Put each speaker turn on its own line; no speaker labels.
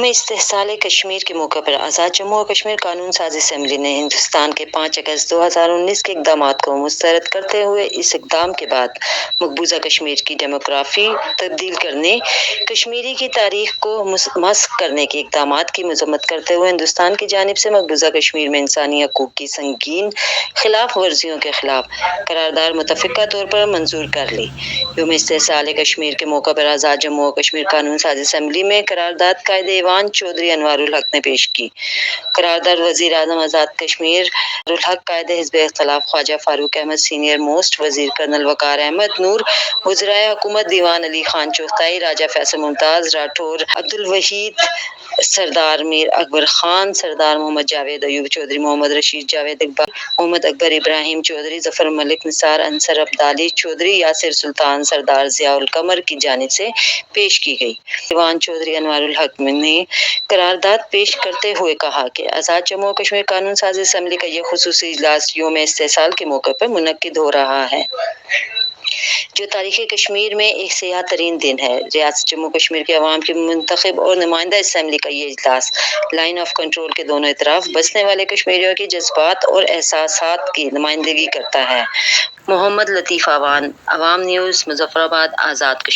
استحصال کشمیر کے موقع پر آزاد جموں و کشمیر قانون ساز اسمبلی نے ہندوستان کے 5 اگست 2019 کے اقدامات کو مسترد کرتے ہوئے اس اقدام کے بعد مقبوضہ کشمیر کی ڈیموگرافی تبدیل کرنے، کشمیری کی تاریخ کو مسخ کرنے کے اقدامات کی مذمت کرتے ہوئے ہندوستان کی جانب سے مقبوضہ کشمیر میں انسانی حقوق کی سنگین خلاف ورزیوں کے خلاف قرارداد متفقہ طور پر منظور کر لی۔ یوم استحصال کشمیر کے موقع پر آزاد جموں و کشمیر قانون ساز اسمبلی میں قرارداد قائد ایوان چودھری انوار الحق نے پیش کی۔ قرارداد وزیر اعظم آزاد کشمیر انوار الحق، قائد حزب اختلاف خواجہ فاروق احمد، سینئر موسٹ وزیر کرنل وقار احمد نور، وزرائے حکومت دیوان علی خان چغتائی، راجہ فیصل ممتاز راٹھور، عبدالوحید سردار میر اکبر خان، سردار محمد جاوید ایوب چودھری، محمد رشید جاوید اقبال، محمد اکبر ابراہیم چودھری، ظفر ملک نثار، انصر عبدالی چودھری، یاسر سلطان، سردار ضیاء القمر کی جانب سے پیش کی گئی۔ ایوان چودھری انوار الحق نے قرارداد پیش کرتے ہوئے کہا کہ آزاد جموں و کشمیر قانون ساز اسمبلی کا یہ خصوصی اجلاس یوم استحصال کے موقع پر منعقد ہو رہا ہے، جو تاریخ کشمیر میں ایک سیاہ ترین دن ہے۔ ریاست جموں و کشمیر کے عوام کی منتخب اور نمائندہ اسمبلی کا یہ اجلاس لائن آف کنٹرول کے دونوں اطراف بسنے والے کشمیریوں کے جذبات اور احساسات کی نمائندگی کرتا ہے۔ محمد لطیف عوام نیوز، مظفرآباد، آزاد کشمیر۔